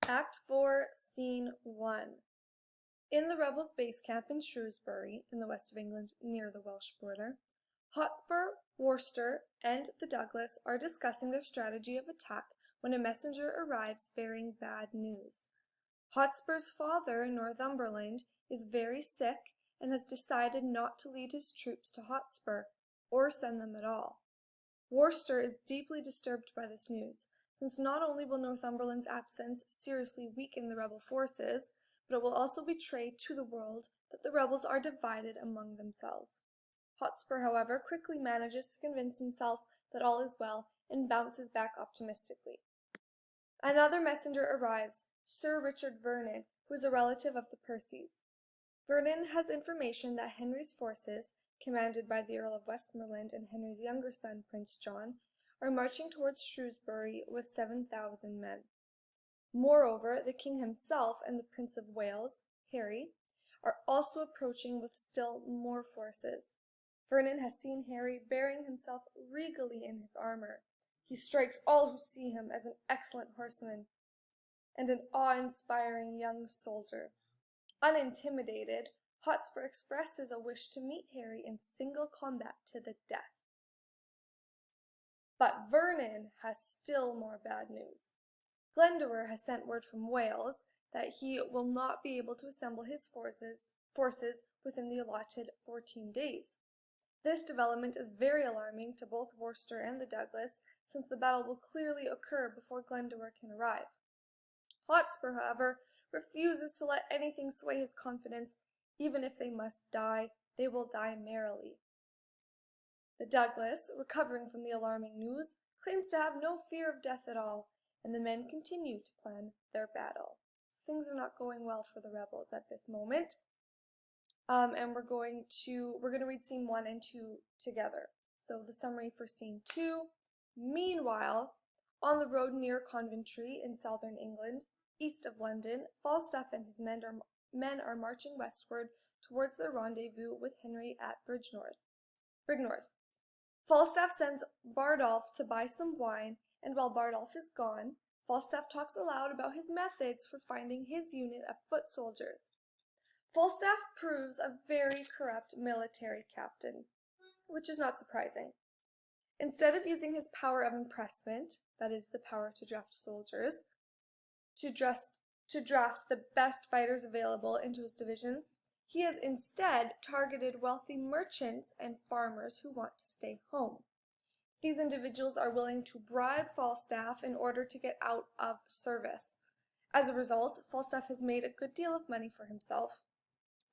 Act 4, Scene 1. In the rebels' base camp in Shrewsbury, in the west of England, near the Welsh border, Hotspur, Worcester, and the Douglas are discussing their strategy of attack when a messenger arrives bearing bad news. Hotspur's father, Northumberland, is very sick and has decided not to lead his troops to Hotspur, or send them at all. Worcester is deeply disturbed by this news, since not only will Northumberland's absence seriously weaken the rebel forces, but it will also betray to the world that the rebels are divided among themselves. Hotspur, however, quickly manages to convince himself that all is well and bounces back optimistically. Another messenger arrives, Sir Richard Vernon, who is a relative of the Percys. Vernon has information that Henry's forces, commanded by the Earl of Westmoreland and Henry's younger son, Prince John, are marching towards Shrewsbury with 7,000 men. Moreover, the king himself and the Prince of Wales, Harry, are also approaching with still more forces. Vernon has seen Harry bearing himself regally in his armor. He strikes all who see him as an excellent horseman and an awe-inspiring young soldier. Unintimidated, Hotspur expresses a wish to meet Harry in single combat to the death. But Vernon has still more bad news. Glendower has sent word from Wales that he will not be able to assemble his forces within the allotted 14 days. This development is very alarming to both Worcester and the Douglas, since the battle will clearly occur before Glendower can arrive. Hotspur, however, refuses to let anything sway his confidence. Even if they must die, they will die merrily. The Douglas, recovering from the alarming news, claims to have no fear of death at all, and the men continue to plan their battle. So things are not going well for the rebels at this moment. And we're going to read scene 1 and 2 together. So the summary for scene 2. Meanwhile, on the road near Coventry in southern England, east of London, Falstaff and his men are marching westward towards their rendezvous with Henry at Brignorth. Falstaff sends Bardolph to buy some wine, and while Bardolph is gone, Falstaff talks aloud about his methods for finding his unit of foot soldiers. Falstaff proves a very corrupt military captain, which is not surprising. Instead of using his power of impressment, that is the power to draft soldiers, to draft the best fighters available into his division, he has instead targeted wealthy merchants and farmers who want to stay home. These individuals are willing to bribe Falstaff in order to get out of service. As a result, Falstaff has made a good deal of money for himself.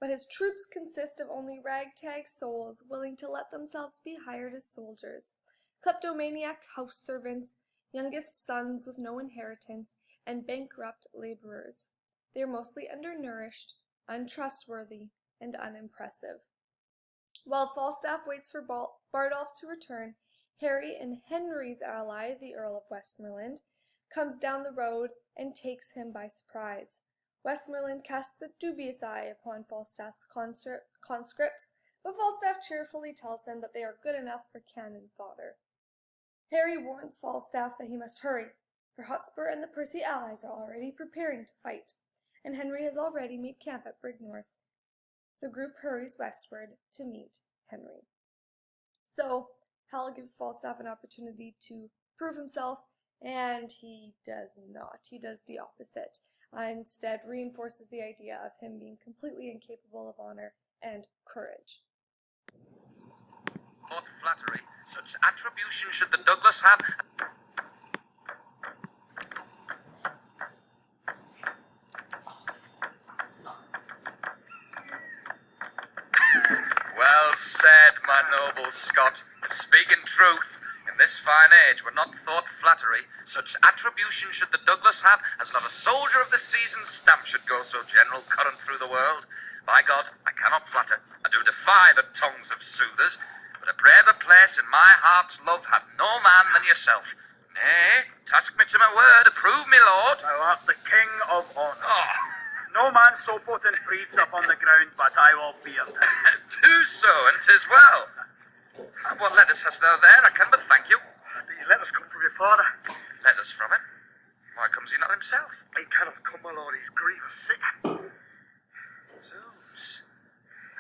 But his troops consist of only ragtag souls willing to let themselves be hired as soldiers, kleptomaniac house servants, youngest sons with no inheritance, and bankrupt laborers. They are mostly undernourished, untrustworthy, and unimpressive. While Falstaff waits for Bardolph to return, Harry and Henry's ally, the Earl of Westmoreland, comes down the road and takes him by surprise. Westmoreland casts a dubious eye upon Falstaff's conscripts, but Falstaff cheerfully tells him that they are good enough for cannon fodder. Harry warns Falstaff that he must hurry, for Hotspur and the Percy allies are already preparing to fight, and Henry has already made camp at Brignorth. The group hurries westward to meet Henry. So, Hal gives Falstaff an opportunity to prove himself, and he does not. He does the opposite. Instead reinforces the idea of him being completely incapable of honor and courage. Lord Flattery, such attribution should the Douglas have. Well said, my noble Scot. If speaking truth, in this fine age were not thought flattery, such attribution should the Douglas have, as not a soldier of the season's stamp should go so general current through the world. By God, I cannot flatter, I do defy the tongues of soothers, but a braver place in my heart's love hath no man than yourself. Nay, task me to my word, approve me, lord. Thou art the king of honour. Oh, No man so potent breathes upon the ground, but I will be of him. do so, and 'tis well. What letters hast thou there? I can but thank you. These letters come from your father. Letters from him? Why comes he not himself? He cannot come, my lord. He's grievous sick. Zoos.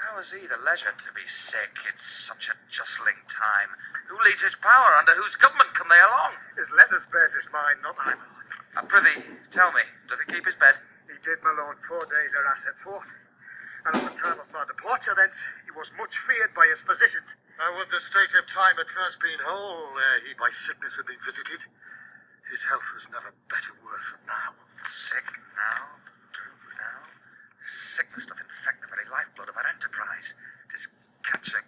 How has he the leisure to be sick? It's such a justling time. Who leads his power? Under whose government come they along? His letters bears his mind, not I, my lord. Prithee, tell me, doth he keep his bed? He did, my lord, 4 days ere I set forth. And at the time of my departure thence, he was much feared by his physicians. Now would the state of time had first been whole, ere he by sickness had been visited. His health was never better worth than now. Sick now, true now. Sickness doth infect the very lifeblood of our enterprise. 'Tis catching.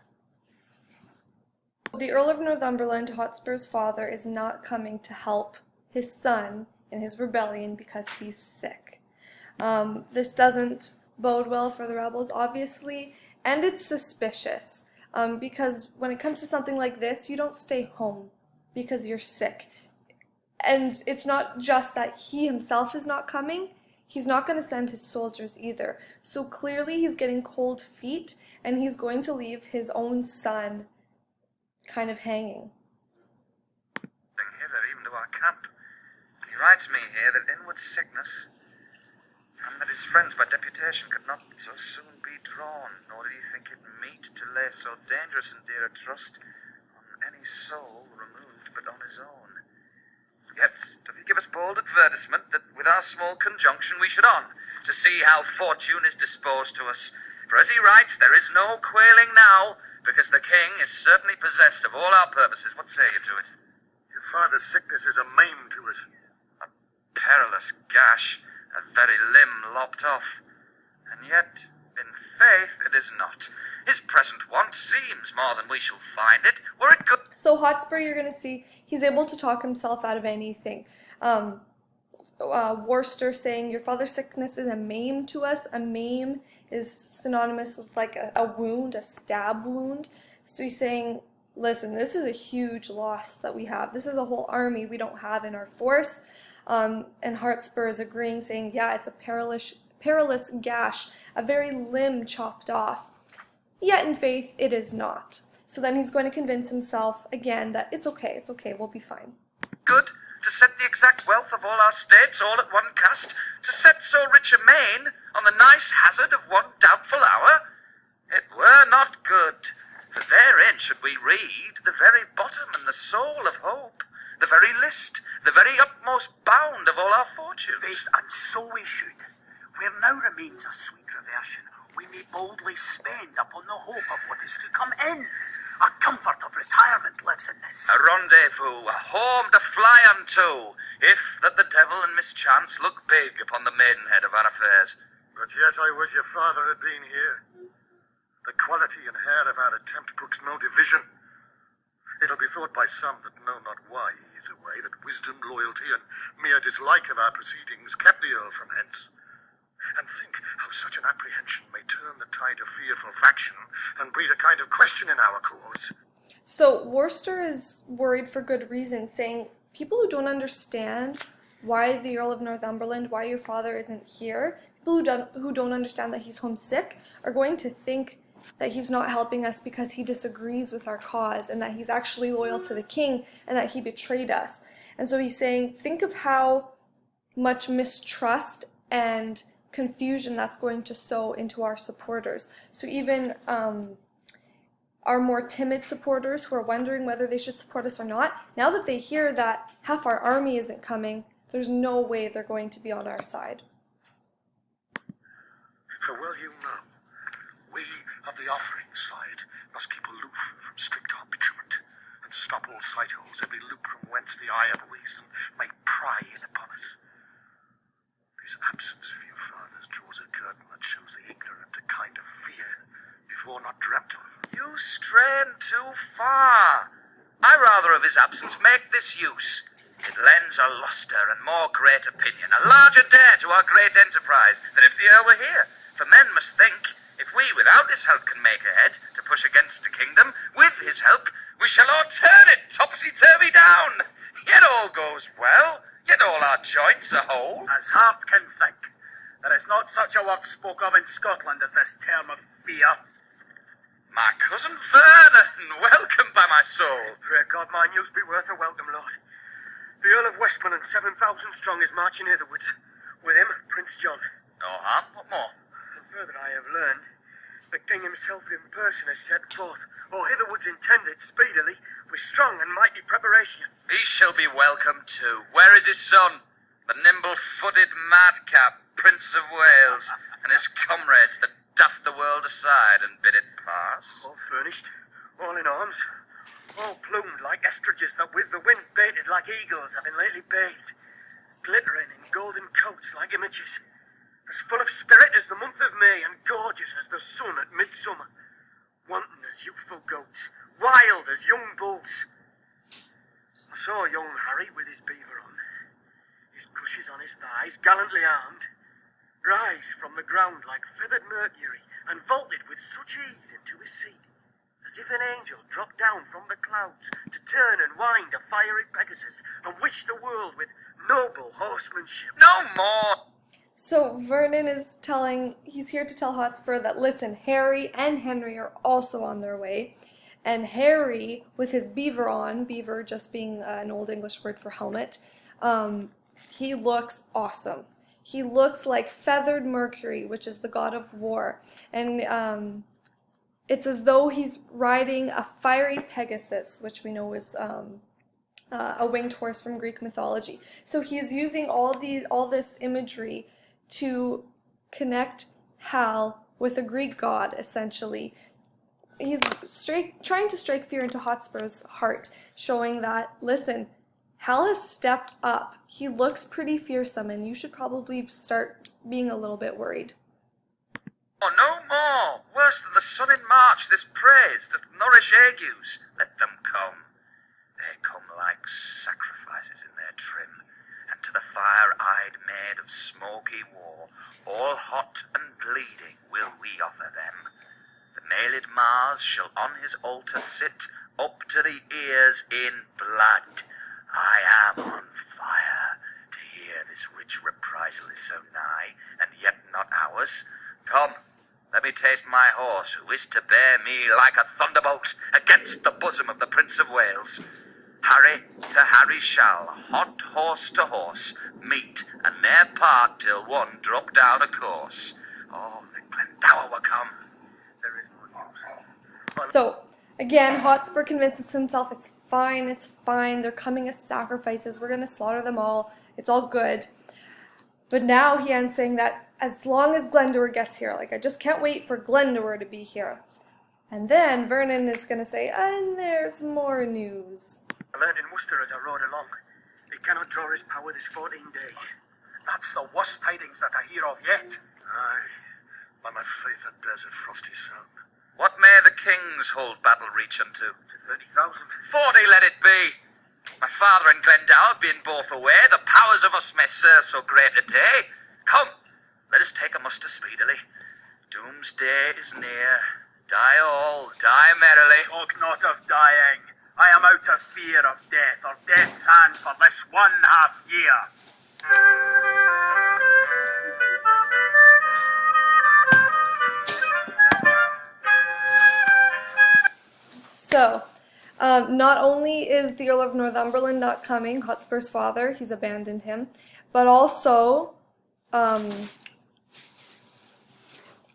The Earl of Northumberland, Hotspur's father, is not coming to help his son in his rebellion because he's sick. This doesn't bode well for the rebels, obviously, and it's suspicious because when it comes to something like this, you don't stay home because you're sick. And it's not just that he himself is not coming, he's not going to send his soldiers either. So clearly he's getting cold feet, and he's going to leave his own son kind of hanging. Hither even to our camp. He writes me here that inward sickness, and that his friends by deputation could not so soon be drawn, nor did he think it meet to lay so dangerous and dear a trust on any soul removed but on his own. Yet doth he give us bold advertisement that with our small conjunction we should on, to see how fortune is disposed to us. For as he writes, there is no quailing now, because the king is certainly possessed of all our purposes. What say you to it? Your father's sickness is a maim to us. A perilous gash, a very limb lopped off. And yet, in faith, it is not. His present want seems more than we shall find it, were it good. So Hotspur, you're going to see, he's able to talk himself out of anything. Worcester saying, your father's sickness is a maim to us. A maim is synonymous with like a wound, a stab wound. So he's saying, listen, this is a huge loss that we have. This is a whole army we don't have in our force. And Hotspur is agreeing, saying, yeah, it's a perilous gash, a very limb chopped off. Yet in faith, it is not. So then he's going to convince himself again that it's okay, we'll be fine. Good to set the exact wealth of all our states all at one cast, to set so rich a main on the nice hazard of one doubtful hour? It were not good, for therein should we read the very bottom and the soul of hope, the very list, the very utmost bound of all our fortunes. Faith, and so we should. Where now remains a sweet reversion, we may boldly spend upon the hope of what is to come in. A comfort of retirement lives in this. A rendezvous, a home to fly unto, if that the devil and mischance look big upon the maidenhead of our affairs. But yet I would your father had been here. The quality and hair of our attempt brooks no division. It'll be thought by some that know not why he is away, that wisdom, loyalty, and mere dislike of our proceedings kept the Earl from hence. And think how such an apprehension may turn the tide of fearful faction and breed a kind of question in our cause. So Worcester is worried for good reason, saying people who don't understand why the Earl of Northumberland, why your father isn't here, people who don't understand that he's homesick, are going to think that he's not helping us because he disagrees with our cause and that he's actually loyal to the king and that he betrayed us. And so he's saying, think of how much mistrust and confusion that's going to sow into our supporters. So even our more timid supporters who are wondering whether they should support us or not, now that they hear that half our army isn't coming, there's no way they're going to be on our side. For well you know, we of the offering side must keep aloof from strict arbitrament, and stop all sight holes, every loop from whence the eye of reason may pry in upon us. His absence of your fathers draws a curtain that shows the ignorant a kind of fear before not dreamt of. You strain too far. I rather of his absence make this use. It lends a lustre and more great opinion, a larger dare to our great enterprise than if the Earl were here. For men must think, if we without his help can make ahead to push against the kingdom, with his help we shall all turn it topsy-turvy down. Yet all goes well, yet all our joints are whole. As heart can think, there is not such a word spoke of in Scotland as this term of fear. My cousin Vernon, welcome by my soul. Pray God my news be worth a welcome, Lord. The Earl of Westmoreland, 7,000 strong, is marching hitherwards. With him, Prince John. No harm, what more? And further I have learned, the king himself in person has set forth, or hitherwards intended, speedily, with strong and mighty preparation. He shall be welcome too. Where is his son? The nimble-footed madcap, Prince of Wales, and his comrades that daft the world aside and bid it pass? All furnished, all in arms, all plumed like estridges that with the wind baited like eagles have been lately bathed, glittering in golden coats like images, as full of spirit as the month of May and gorgeous as the sun at midsummer, wanton as youthful goats, wild as young bulls. I saw young Harry with his beaver on, his cushions on his thighs, gallantly armed, rise from the ground like feathered Mercury, and vaulted with such ease into his seat, as if an angel dropped down from the clouds to turn and wind a fiery Pegasus and wish the world with noble horsemanship. No more! So Vernon is he's here to tell Hotspur that, listen, Harry and Henry are also on their way. And Harry, with his beaver on, beaver just being an Old English word for helmet, he looks awesome. He looks like feathered Mercury, which is the god of war. And it's as though he's riding a fiery Pegasus, which we know is a winged horse from Greek mythology. So he's using all this imagery to connect Hal with a Greek god, essentially. He's trying to strike fear into Hotspur's heart, showing that, listen, Hal has stepped up. He looks pretty fearsome, and you should probably start being a little bit worried. Oh, no more! Worse than the sun in March, this praise doth nourish agues. Let them come. They come like sacrifices in their trim, and to the fire-eyed maid of smoky war, all hot and bleeding, will we offer them. The mailed Mars shall on his altar sit, up to the ears in blood. I am on fire to hear this rich reprisal is so nigh, and yet not ours. Come, let me taste my horse, who is to bear me like a thunderbolt against the bosom of the Prince of Wales. Harry to Harry shall, hot horse to horse, meet, and ne'er part till one drop down a course. Oh, the Glendower will come. There is more news. So, again, Hotspur convinces himself it's fine, they're coming as sacrifices, we're going to slaughter them all, it's all good. But now he ends saying that as long as Glendower gets here, like, I just can't wait for Glendower to be here. And then Vernon is going to say, and there's more news. I learned in Worcester as I rode along, he cannot draw his power this 14 days. That's the worst tidings that I hear of yet. Aye, by my faith that bears a frosty sound. What may the kings hold battle reach unto? To 30,000. 40 let it be. My father and Glendower being both away, the powers of us may serve so great a day. Come, let us take a muster speedily. Doomsday is near. Die all, die merrily. Talk not of dying. I am out of fear of death, or death's hand for this 1/2 year. So, not only is the Earl of Northumberland not coming, Hotspur's father, he's abandoned him, but also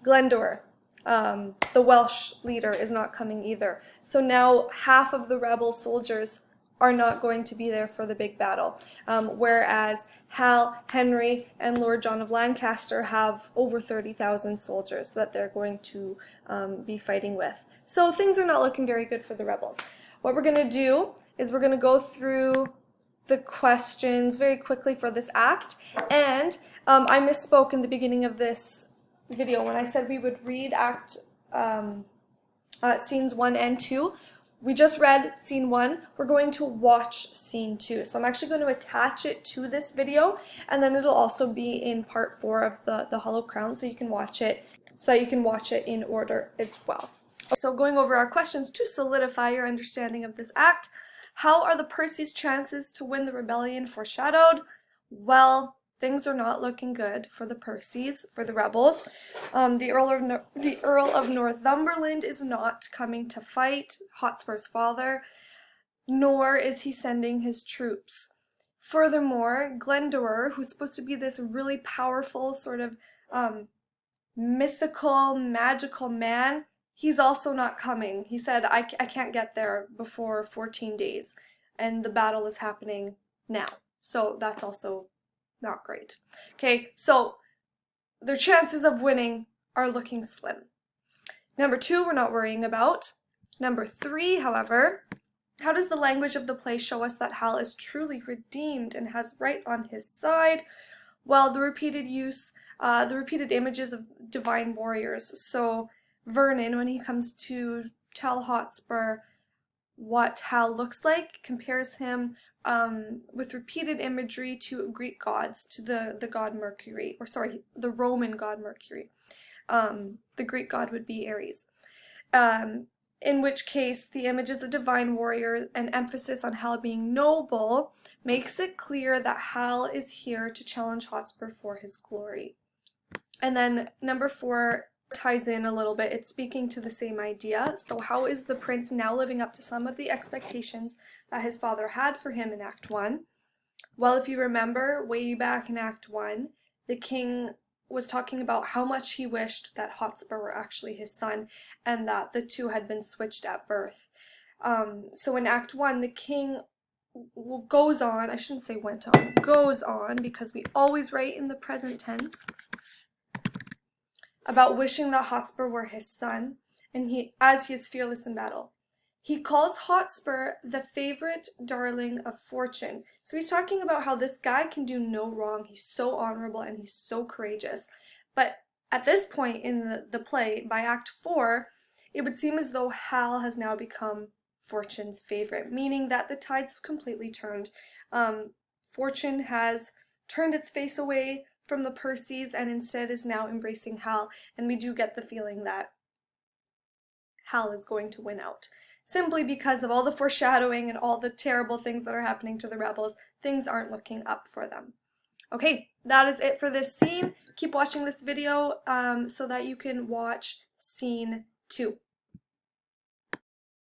Glendower, the Welsh leader, is not coming either. So now half of the rebel soldiers are not going to be there for the big battle, whereas Hal, Henry, and Lord John of Lancaster have over 30,000 soldiers that they're going to be fighting with. So things are not looking very good for the rebels. What we're going to do is we're going to go through the questions very quickly for this act, and I misspoke in the beginning of this video when I said we would read scenes 1 and 2. We just read scene 1. We're going to watch scene 2. So I'm actually going to attach it to this video, and then it'll also be in part 4 of the Hollow Crown, so you can watch it in order as well. So going over our questions to solidify your understanding of this act. How are the Percys' chances to win the rebellion foreshadowed? Well, things are not looking good for the Percys, for the rebels. The Earl of Northumberland is not coming to fight, Hotspur's father, nor is he sending his troops. Furthermore, Glendower, who's supposed to be this really powerful sort of mythical, magical man, he's also not coming. He said, I can't get there before 14 days, and the battle is happening now. So that's also not great. Okay, so their chances of winning are looking slim. Number 2, we're not worrying about. Number 3, however, how does the language of the play show us that Hal is truly redeemed and has right on his side? Well, the repeated images of divine warriors. So Vernon, when he comes to tell Hotspur what Hal looks like, compares him with repeated imagery to Greek gods, to the god Mercury, or sorry, the Roman god Mercury. The Greek god would be Ares. In which case, the image is a divine warrior, and emphasis on Hal being noble makes it clear that Hal is here to challenge Hotspur for his glory. And then number 4 ties in a little bit. It's speaking to the same idea. So how is the prince now living up to some of the expectations that his father had for him in Act 1? Well, if you remember, way back in Act 1, the king was talking about how much he wished that Hotspur were actually his son and that the two had been switched at birth. So in Act 1, the king goes on, I shouldn't say went on, goes on, because we always write in the present tense, about wishing that Hotspur were his son, and as he is fearless in battle. He calls Hotspur the favorite darling of fortune. So he's talking about how this guy can do no wrong. He's so honorable and he's so courageous. But at this point in the play, by Act 4, it would seem as though Hal has now become Fortune's favorite, meaning that the tides have completely turned. Fortune has turned its face away from the Percys and instead is now embracing Hal, and we do get the feeling that Hal is going to win out. Simply because of all the foreshadowing and all the terrible things that are happening to the rebels, things aren't looking up for them. Okay, that is it for this scene. Keep watching this video so that you can watch scene 2.